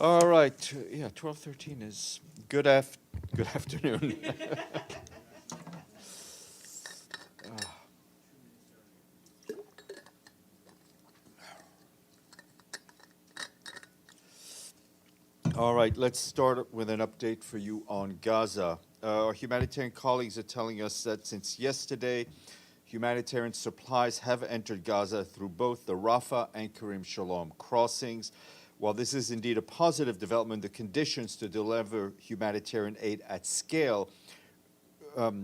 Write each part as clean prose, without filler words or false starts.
All right. Yeah, 12:13 is good afternoon. All right, let's start with an update for you on Gaza. Our humanitarian colleagues are telling us that since yesterday, humanitarian supplies have entered Gaza through both the Rafah and Kerem Shalom crossings. While this is indeed a positive development, the conditions to deliver humanitarian aid at scale, While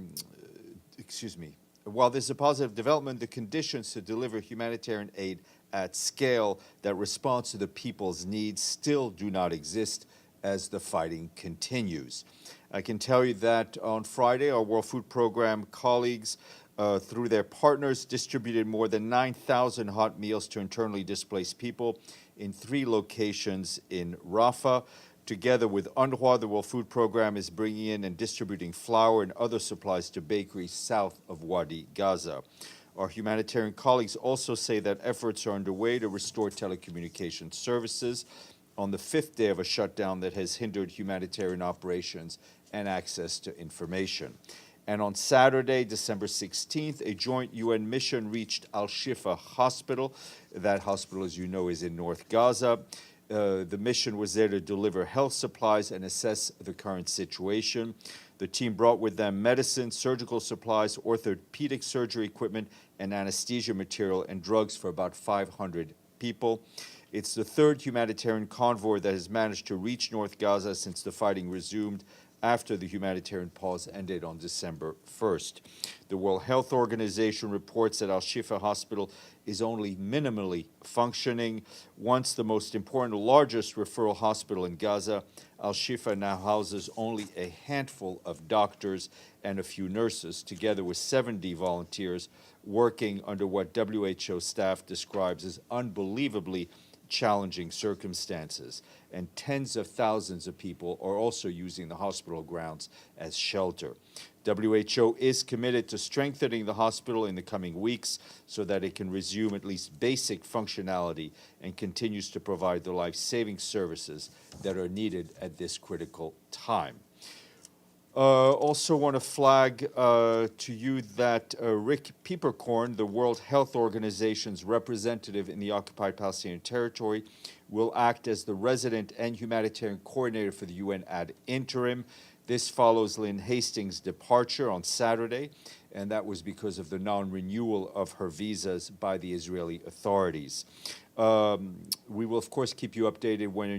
this is a positive development, the conditions to deliver humanitarian aid at scale that responds to the people's needs still do not exist as the fighting continues. I can tell you that on Friday, our World Food Program colleagues, through their partners, distributed more than 9,000 hot meals to internally displaced people in 3 locations in Rafah. Together with UNRWA, the World Food Program is bringing in and distributing flour and other supplies to bakeries south of Wadi Gaza. Our humanitarian colleagues also say that efforts are underway to restore telecommunication services on the 5th day of a shutdown that has hindered humanitarian operations and access to information. And on Saturday, December 16th, a joint UN mission reached Al-Shifa Hospital. That hospital, as you know, is in North Gaza. The mission was there to deliver health supplies and assess the current situation. The team brought with them medicine, surgical supplies, orthopedic surgery equipment, and anesthesia material and drugs for about 500 people. It's the 3rd humanitarian convoy that has managed to reach North Gaza since the fighting resumed after the humanitarian pause ended on December 1st. The World Health Organization reports that Al-Shifa Hospital is only minimally functioning. Once the most important, largest referral hospital in Gaza, Al-Shifa now houses only a handful of doctors and a few nurses, together with 70 volunteers working under what WHO staff describes as unbelievably challenging circumstances, and tens of thousands of people are also using the hospital grounds as shelter. WHO is committed to strengthening the hospital in the coming weeks so that it can resume at least basic functionality and continues to provide the life-saving services that are needed at this critical time. Also want to flag to you that Rick Pieperkorn, the World Health Organization's representative in the occupied Palestinian territory, will act as the resident and humanitarian coordinator for the UN ad interim. This follows Lynn Hastings' departure on Saturday, and that was because of the non-renewal of her visas by the Israeli authorities. We will, of course, keep you updated when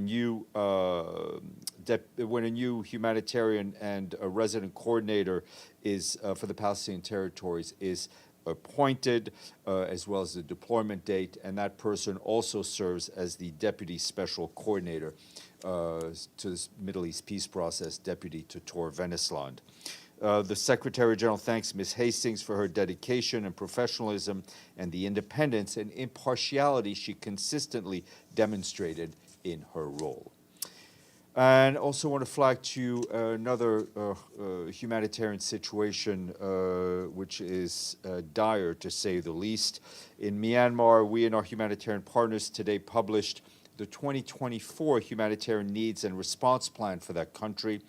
a new humanitarian and a resident coordinator is for the Palestinian territories is appointed, as well as the deployment date, and that person also serves as the deputy special coordinator to the Middle East peace process, deputy to Tor Venesland. The Secretary General thanks Ms. Hastings for her dedication and professionalism and the independence and impartiality she consistently demonstrated in her role. And also want to flag to you another humanitarian situation which is dire, to say the least. In Myanmar, we and our humanitarian partners today published the 2024 Humanitarian Needs and Response Plan for that country.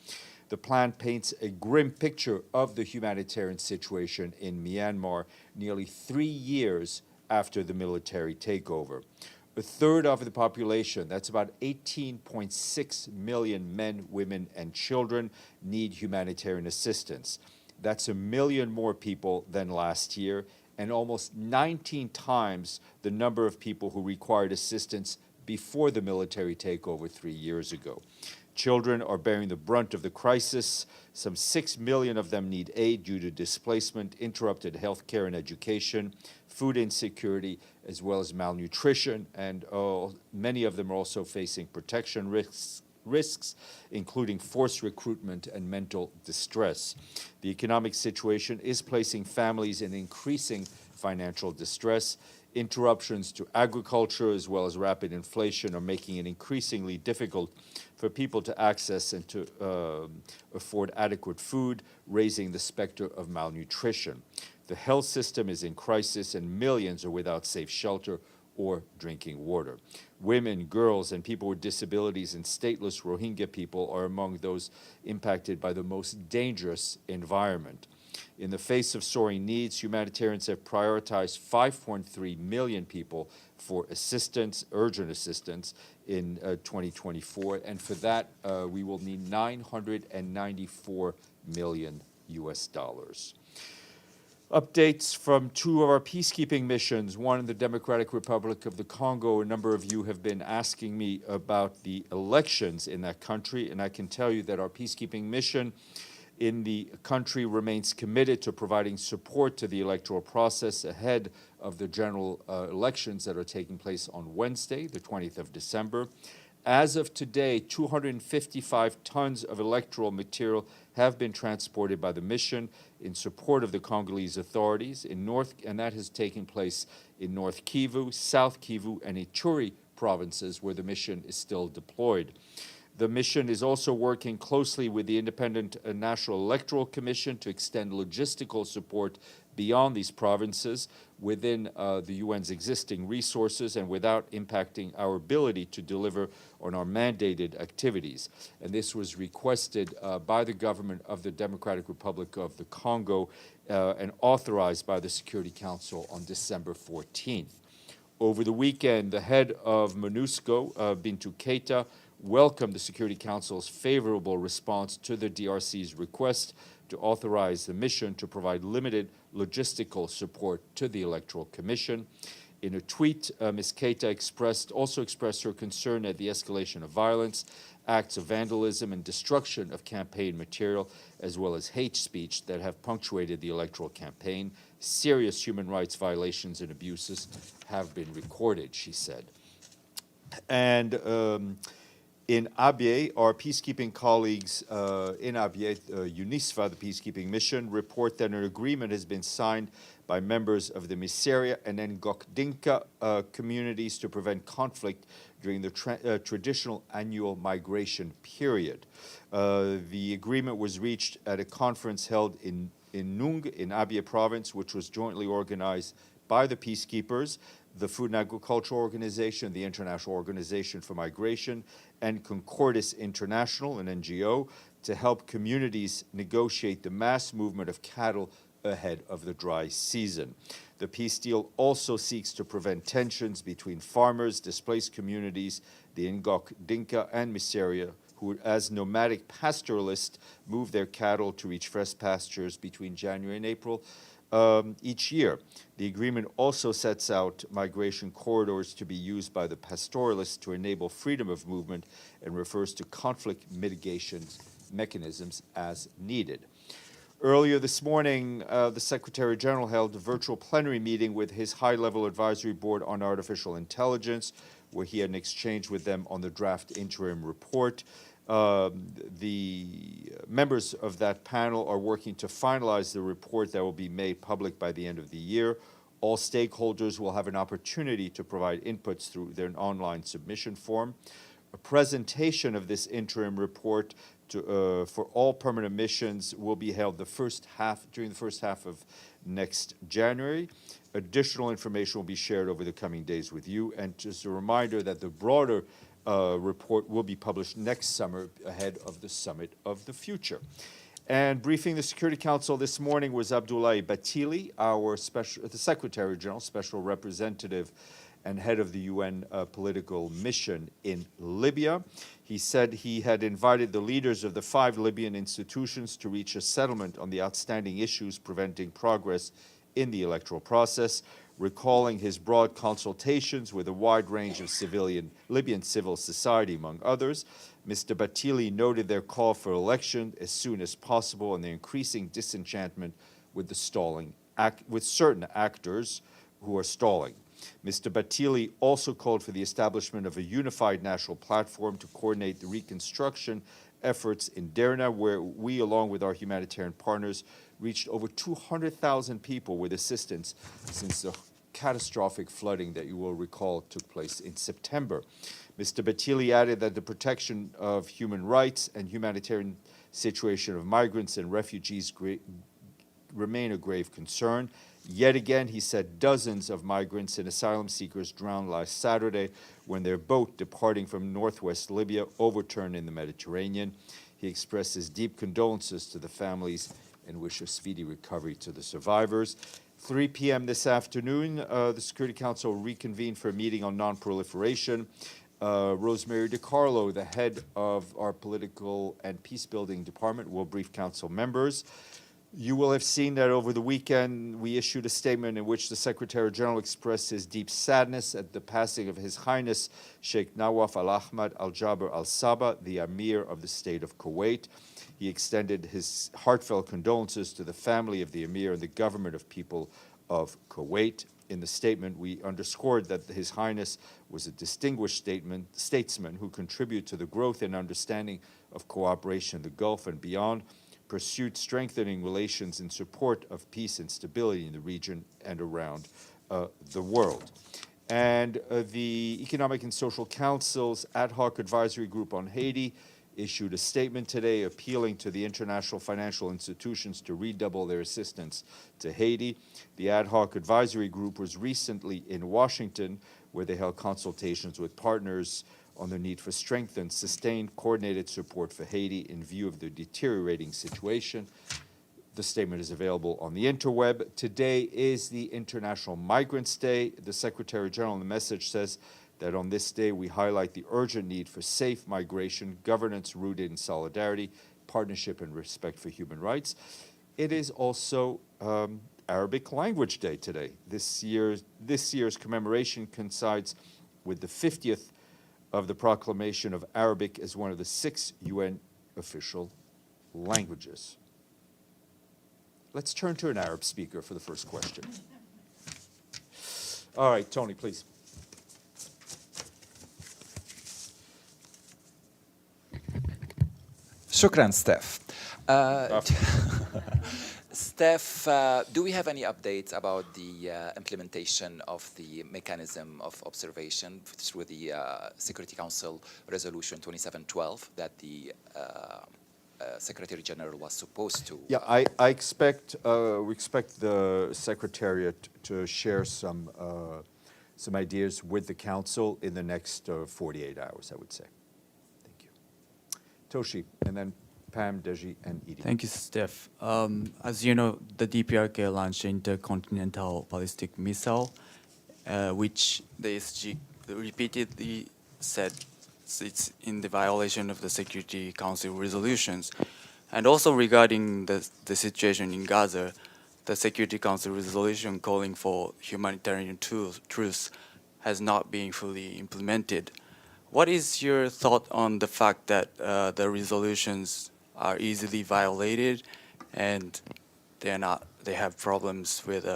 The plan paints a grim picture of the humanitarian situation in Myanmar nearly 3 years after the military takeover. A third of the population, that's about 18.6 million men, women, and children, need humanitarian assistance. That's 1 million more people than last year, and almost 19 times the number of people who required assistance before the military takeover 3 years ago. Children are bearing the brunt of the crisis. Some 6 million of them need aid due to displacement, interrupted health care and education, food insecurity, as well as malnutrition, and many of them are also facing protection risks, including forced recruitment and mental distress. The economic situation is placing families in increasing financial distress. Interruptions to agriculture, as well as rapid inflation, are making it increasingly difficult for people to access and to afford adequate food, raising the specter of malnutrition. The health system is in crisis, and millions are without safe shelter or drinking water. Women, girls, and people with disabilities and stateless Rohingya people are among those impacted by the most dangerous environment. In the face of soaring needs, humanitarians have prioritized 5.3 million people for assistance, urgent assistance, in 2024, and for that we will need 994 million US dollars. Updates from two of our peacekeeping missions, one in the Democratic Republic of the Congo. A number of you have been asking me about the elections in that country, and I can tell you that our peacekeeping mission in the country remains committed to providing support to the electoral process ahead of the general elections that are taking place on Wednesday, the 20th of December. As of today, 255 tons of electoral material have been transported by the mission in support of the Congolese authorities and that has taken place in North Kivu, South Kivu, and Ituri provinces where the mission is still deployed. The mission is also working closely with the Independent National Electoral Commission to extend logistical support beyond these provinces within the UN's existing resources and without impacting our ability to deliver on our mandated activities. And this was requested by the government of the Democratic Republic of the Congo and authorized by the Security Council on December 14th. Over the weekend, the head of MONUSCO, Bintou Keita, welcomed the Security Council's favorable response to the DRC's request to authorize the mission to provide limited logistical support to the Electoral Commission. In a tweet, Ms. Keita also expressed her concern at the escalation of violence, acts of vandalism and destruction of campaign material, as well as hate speech that have punctuated the electoral campaign. Serious human rights violations and abuses have been recorded, she said. And in ABYEI, our peacekeeping colleagues in ABYEI, UNISFA, the peacekeeping mission, report that an agreement has been signed by members of the Miseria and Ngok Dinka communities to prevent conflict during the traditional annual migration period. The agreement was reached at a conference held in Nung in ABYEI province, which was jointly organized by the peacekeepers, the Food and Agriculture Organization, the International Organization for Migration, and Concordis International, an NGO, to help communities negotiate the mass movement of cattle ahead of the dry season. The peace deal also seeks to prevent tensions between farmers, displaced communities, the Ngok Dinka and Miseria, who as nomadic pastoralists move their cattle to reach fresh pastures between January and April each year. The agreement also sets out migration corridors to be used by the pastoralists to enable freedom of movement and refers to conflict mitigation mechanisms as needed. Earlier this morning, the Secretary General held a virtual plenary meeting with his high-level advisory board on artificial intelligence, where he had an exchange with them on the draft interim report. The members of that panel are working to finalize the report that will be made public by the end of the year. All stakeholders will have an opportunity to provide inputs through their online submission form. A presentation of this interim report for all permanent missions will be held during the first half of next January. Additional information will be shared over the coming days with you. And just a reminder that the broader report will be published next summer ahead of the Summit of the Future. And briefing the Security Council this morning was Abdoulaye Bathily, the Secretary General, Special Representative and head of the UN political mission in Libya. He said he had invited the leaders of the 5 Libyan institutions to reach a settlement on the outstanding issues preventing progress in the electoral process, recalling his broad consultations with a wide range of Libyan civil society, among others. Mr. Bathily noted their call for election as soon as possible and the increasing disenchantment with with certain actors who are stalling. Mr. Bathily also called for the establishment of a unified national platform to coordinate the reconstruction efforts in Deir, where we, along with our humanitarian partners, reached over 200,000 people with assistance since the catastrophic flooding that you will recall took place in September. Mr. Bathily added that the protection of human rights and humanitarian situation of migrants and refugees remain a grave concern, Yet again, he said dozens of migrants and asylum seekers drowned last Saturday when their boat departing from northwest Libya overturned in the Mediterranean. He expressed his deep condolences to the families and wished a speedy recovery to the survivors. 3 p.m. this afternoon, the Security Council reconvened for a meeting on non-proliferation. Rosemary DiCarlo, the head of our political and peacebuilding department, will brief council members. You will have seen that over the weekend we issued a statement in which the Secretary General expressed his deep sadness at the passing of His Highness Sheikh Nawaf Al-Ahmad Al-Jaber Al-Sabah, the Emir of the State of Kuwait. He extended his heartfelt condolences to the family of the Emir and the government of people of Kuwait. In the statement, we underscored that His Highness was a distinguished statesman who contributed to the growth and understanding of cooperation in the Gulf and beyond, pursued strengthening relations in support of peace and stability in the region and around the world. And the Economic and Social Council's Ad Hoc Advisory Group on Haiti issued a statement today appealing to the international financial institutions to redouble their assistance to Haiti. The Ad Hoc Advisory Group was recently in Washington, where they held consultations with partners on the need for strengthened, sustained, coordinated support for Haiti in view of the deteriorating situation. The statement is available on the interweb. Today is the International Migrants Day. The Secretary General in the message says that on this day we highlight the urgent need for safe migration, governance rooted in solidarity, partnership, and respect for human rights. It is also Arabic Language Day today. This year's commemoration coincides with the 50th of the proclamation of Arabic as one of the 6 UN official languages. Let's turn to an Arab speaker for the first question. All right, Tony, please. Shukran, Steph. Steph, do we have any updates about the implementation of the mechanism of observation through the Security Council Resolution 2712 that the Secretary General was supposed to? Yeah, we expect the Secretariat to share some ideas with the Council in the next 48 hours, I would say. Thank you. Toshi, and then Pam, Deji, and Edie. Thank you, Steph. As you know, the DPRK launched intercontinental ballistic missile, which the SG repeatedly said it's in the violation of the Security Council resolutions. And also regarding the situation in Gaza, the Security Council resolution calling for humanitarian truce has not been fully implemented. What is your thought on the fact that the resolutions are easily violated and they have problems with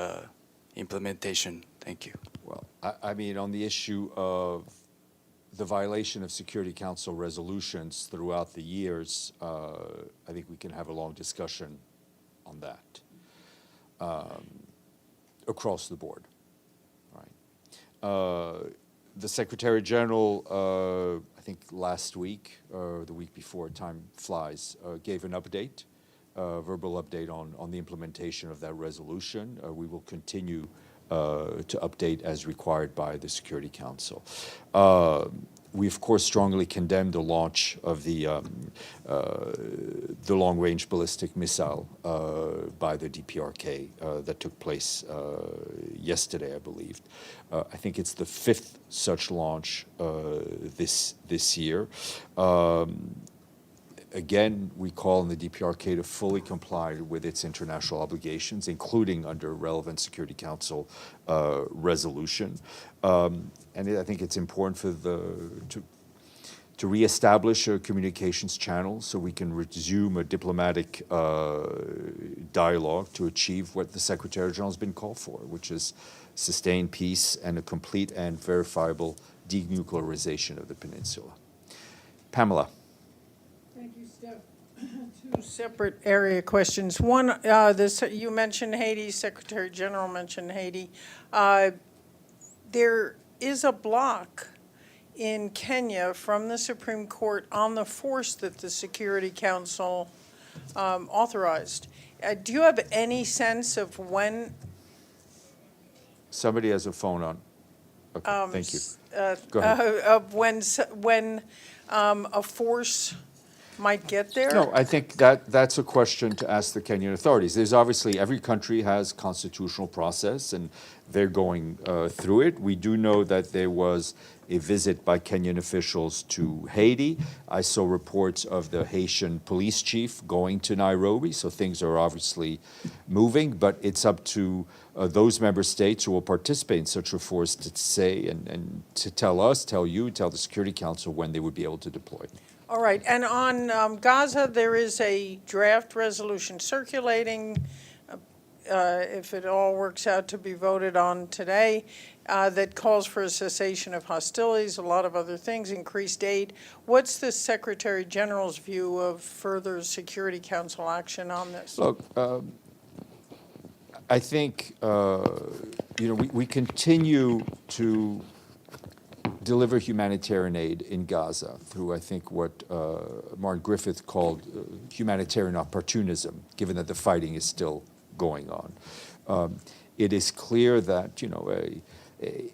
implementation? Thank you. Well, I mean, on the issue of the violation of Security Council resolutions throughout the years, I think we can have a long discussion on that across the board, right? The Secretary General, I think last week or the week before, time flies, gave an update, verbal update on the implementation of that resolution. We will continue to update as required by the Security Council. We, of course, strongly condemn the launch of the long-range ballistic missile by the DPRK that took place yesterday, I believe. I think it's the 5th such launch this year. Again, we call on the DPRK to fully comply with its international obligations, including under relevant Security Council resolution. And I think it's important for to reestablish a communications channel so we can resume a diplomatic dialogue to achieve what the Secretary General has been called for, which is sustained peace and a complete and verifiable denuclearization of the peninsula. Pamela. Two separate area questions. One, you mentioned Haiti, Secretary General mentioned Haiti. There is a block in Kenya from the Supreme Court on the force that the Security Council authorized. Do you have any sense of when Somebody has a phone on. Okay, thank you. Go ahead. Of when a force might get there? No, I think that's a question to ask the Kenyan authorities. There's obviously, every country has constitutional process, and they're going through it. We do know that there was a visit by Kenyan officials to Haiti. I saw reports of the Haitian police chief going to Nairobi, so things are obviously moving, but it's up to those member states who will participate in such a force to say and to tell us, tell you, tell the Security Council when they would be able to deploy. All right, and on Gaza, there is a draft resolution circulating, if it all works out to be voted on today, that calls for a cessation of hostilities, a lot of other things, increased aid. What's the Secretary General's view of further Security Council action on this? Look, I think, we continue to deliver humanitarian aid in Gaza through, I think, what Martin Griffith called humanitarian opportunism, given that the fighting is still going on. It is clear that,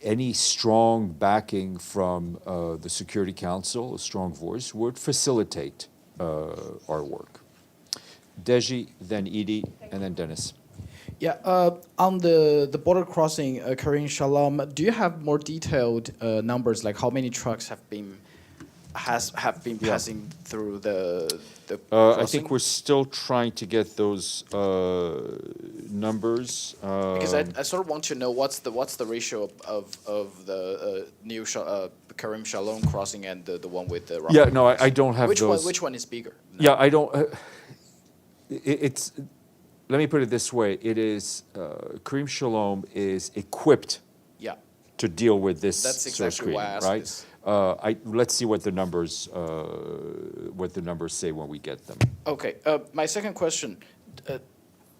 any strong backing from the Security Council, a strong voice, would facilitate our work. Deji, then Edie, and then Dennis. Yeah, on the border crossing, Kerem Shalom, do you have more detailed numbers, like how many trucks have been passing through the crossing? I think we're still trying to get those numbers. Because I sort of want to know what's the ratio of the new Kerem Shalom crossing and the one with the Rafah. Yeah, no, I don't have those. Which one is bigger? Yeah, I don't. It's. Let me put it this way: it is Kerem Shalom is equipped Yeah. to deal with this That's sort of exactly why I asked right? this. Let's see what the numbers say when we get them. Okay. My second question.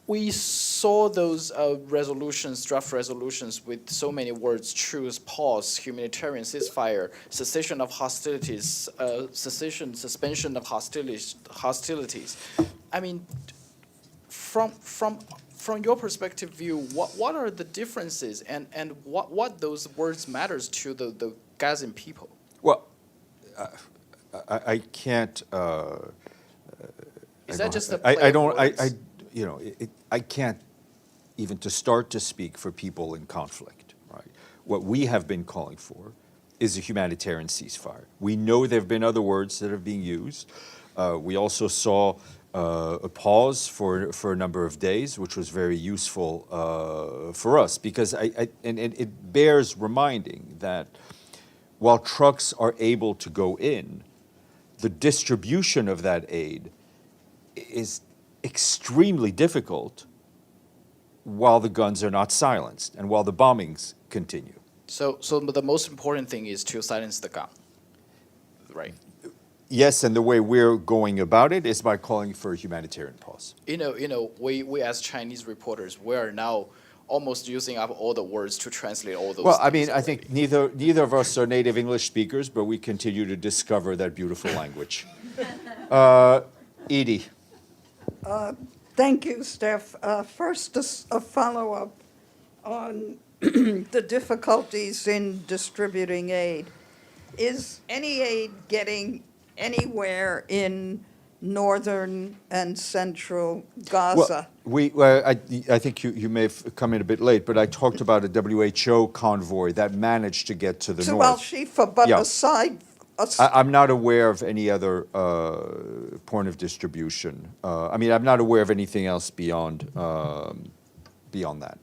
We saw those resolutions, draft resolutions, with so many words: truce, pause, humanitarian ceasefire, cessation of hostilities, suspension of hostilities. I mean, from your perspective view, what are the differences and what those words matters to the Gazan people? Well, I can't. Is that just a play of words? I can't even to start to speak for people in conflict, right? What we have been calling for is a humanitarian ceasefire. We know there have been other words that are being used. We also saw a pause for a number of days, which was very useful for us, because and it bears reminding that while trucks are able to go in, the distribution of that aid is extremely difficult while the guns are not silenced and while the bombings continue. So the most important thing is to silence the gun, right? Yes, and the way we're going about it is by calling for a humanitarian pause. We as Chinese reporters, we are now almost using up all the words to translate all those Well, I things mean, I think neither of us are native English speakers, but we continue to discover that beautiful language. Edie. Thank you, Steph. First, a follow-up on the difficulties in distributing aid. Is any aid getting anywhere in northern and central Gaza? Well, I think you may have come in a bit late, but I talked about a WHO convoy that managed to get to the To north. Al-Shifa, but Yeah. aside... I'm not aware of any other point of distribution. I'm not aware of anything else beyond that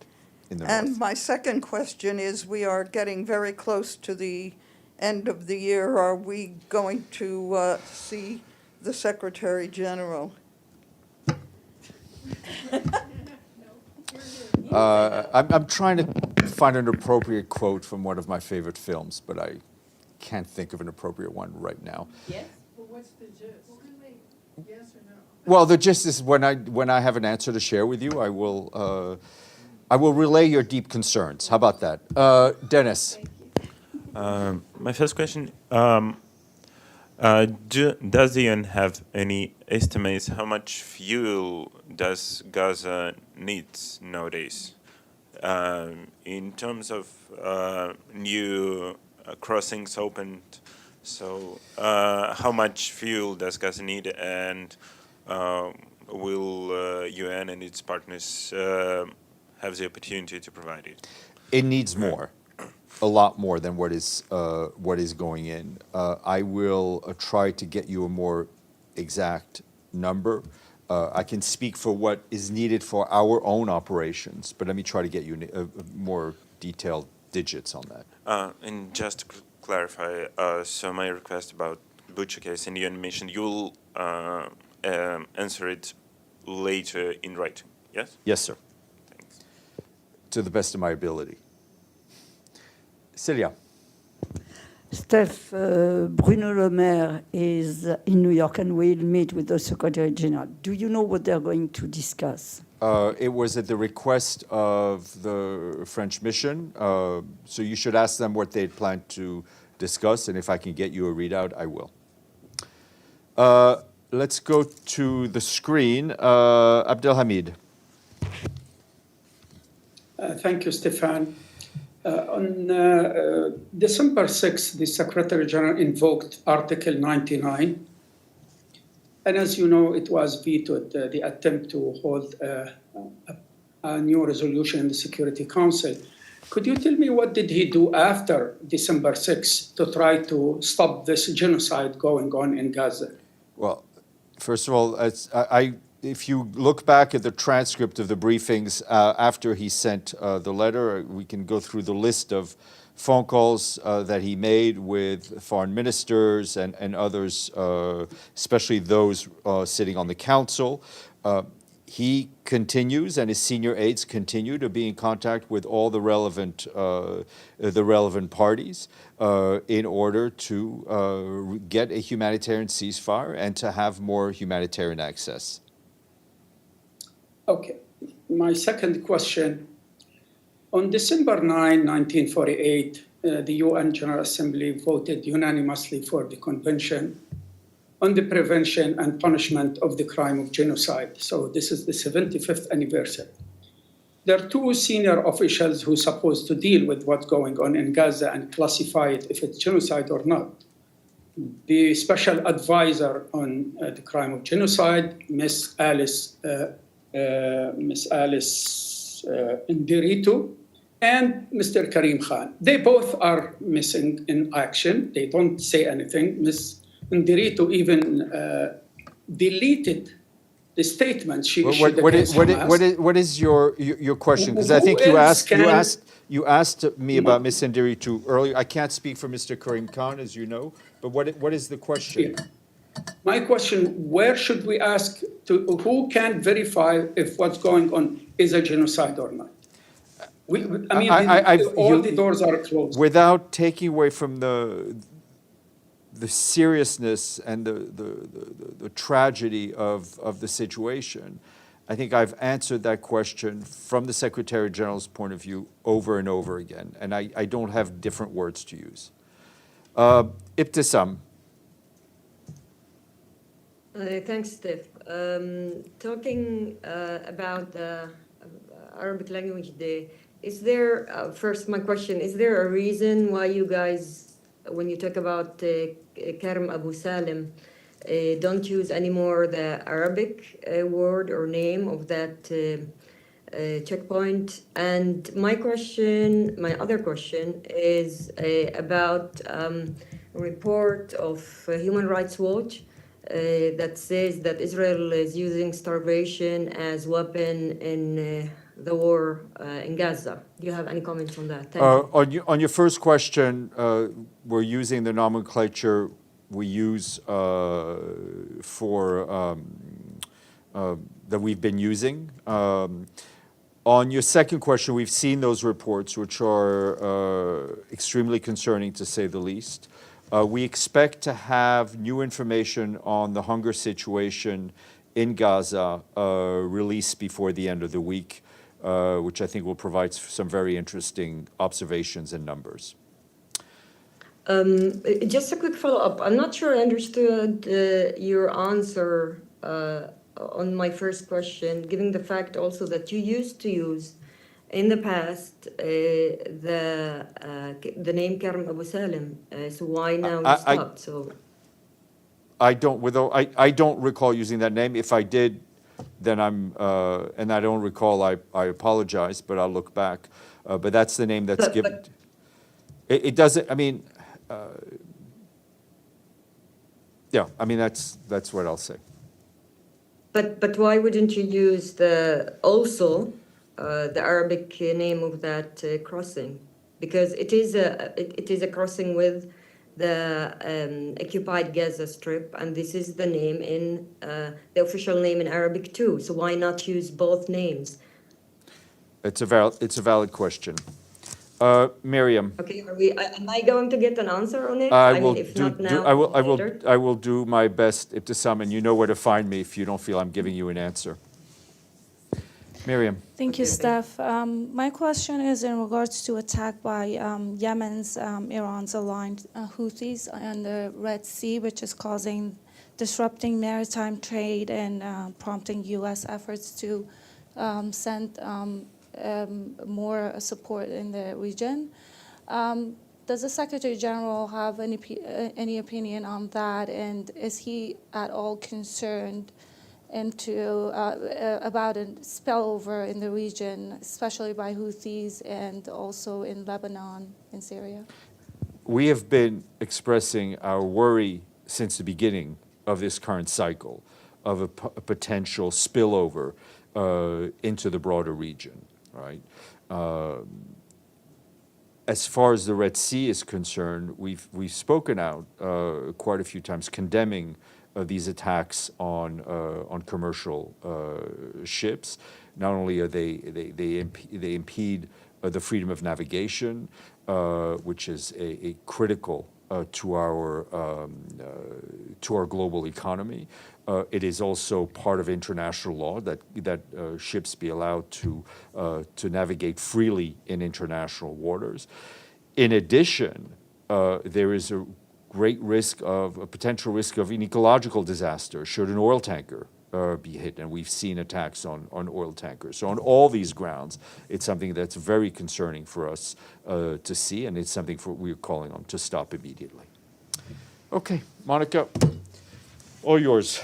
in the And north. my second question is, we are getting very close to the end of the year. Are we going to see the Secretary General? I'm trying to find an appropriate quote from one of my favorite films, but I can't think of an appropriate one right now. Yes? Well, what's the gist? Yes or no? Well, the gist is when I have an answer to share with you, I will relay your deep concerns. How about that? Dennis. My first question, does the UN have any estimates how much fuel does Gaza needs nowadays? in terms of new crossings opened. So how much fuel does Gaza need, and will UN and its partners have the opportunity to provide it? It needs more, a lot more than what is going in. I will try to get you a more exact number. I can speak for what is needed for our own operations, but let me try to get you more detailed digits on that. And just to clarify, so my request about Butcher case, and you mentioned you'll answer it later in writing, yes? Yes, sir. Thanks. To the best of my ability. Celia. Steph, Bruno Le Maire is in New York and will meet with the Secretary General. Do you know what they're going to discuss? It was at the request of the French mission, so you should ask them what they'd planned to discuss, and if I can get you a readout, I will. Let's go to the screen. Abdelhamid. Thank you, Stéphane. On December 6th, the Secretary General invoked Article 99. And as you know, it was vetoed, the attempt to hold a new resolution in the Security Council. Could you tell me what did he do after December 6th to try to stop this genocide going on in Gaza? Well, first of all, if you look back at the transcript of the briefings after he sent the letter, we can go through the list of phone calls that he made with foreign ministers and others, especially those sitting on the council. He continues, and his senior aides continue to be in contact with all the relevant parties in order to get a humanitarian ceasefire and to have more humanitarian access. Okay. My second question. On December 9, 1948, the UN General Assembly voted unanimously for the Convention on the Prevention and Punishment of the Crime of Genocide. So this is the 75th anniversary. There are two senior officials who are supposed to deal with what's going on in Gaza and classify it if it's genocide or not. The special advisor on the crime of genocide, Ms. Alice Ndiritu, and Mr. Karim Khan. They both are missing in action. They don't say anything. Ms. Ndiritu even deleted the statement she issued against Hamas. What is your question? Because I think you asked me about Ms. Ndiritu earlier. I can't speak for Mr. Karim Khan, as you know, but what is the question? Yeah. My question, where should we ask who can verify if what's going on is a genocide or not? All the doors are closed. Without taking away from the seriousness and the tragedy of the situation, I think I've answered that question from the Secretary General's point of view over and over again, and I don't have different words to use. Ibtisam. Thanks, Steph. Talking about the Arabic Language Day, is there, first my question, is there a reason why you guys, when you talk about Kerem Abu Salim, don't use anymore the Arabic word or name of that checkpoint? And my other question is about a report of Human Rights Watch that says that Israel is using starvation as weapon in the war in Gaza. Do you have any comments on that? Thank you. On your first question, we're using the nomenclature we use that we've been using. On your second question, we've seen those reports, which are extremely concerning, to say the least. We expect to have new information on the hunger situation in Gaza released before the end of the week, which I think will provide some very interesting observations and numbers. Just a quick follow-up. I'm not sure I understood your answer on my first question, given the fact also that you used to use in the past, the name Kerem Abu Salim. So why now you stopped? So I don't recall using that name. If I did, then and I don't recall, I apologize, but I'll look back. But that's the name that's given. It doesn't, I mean, yeah, I mean, that's what I'll say. But why wouldn't you use the Arabic name of that crossing? Because it is a crossing with the occupied Gaza Strip, and this is the name in the official name in Arabic too. So why not use both names? It's a valid question. Miriam. Okay, am I going to get an answer on it? I will do my best, Ibtisam, and you know where to find me if you don't feel I'm giving you an answer. Miriam. Thank you, Steph. My question is in regards to attack by Yemen's, Iran's aligned Houthis on the Red Sea, which is disrupting maritime trade and prompting U.S. efforts to send more support in the region. Does the Secretary General have any opinion on that, and is he at all concerned about a spillover in the region, especially by Houthis and also in Lebanon and Syria? We have been expressing our worry since the beginning of this current cycle of a potential spillover into the broader region, right? As far as the Red Sea is concerned, we've spoken out quite a few times condemning these attacks on commercial ships. Not only are they impede the freedom of navigation, which is a critical to our global economy. It is also part of international law that ships be allowed to navigate freely in international waters. In addition, there is a potential risk of an ecological disaster should an oil tanker be hit, and we've seen attacks on oil tankers. So on all these grounds, it's something that's very concerning for us to see, and it's something we're calling on to stop immediately. Okay, Monica, all yours.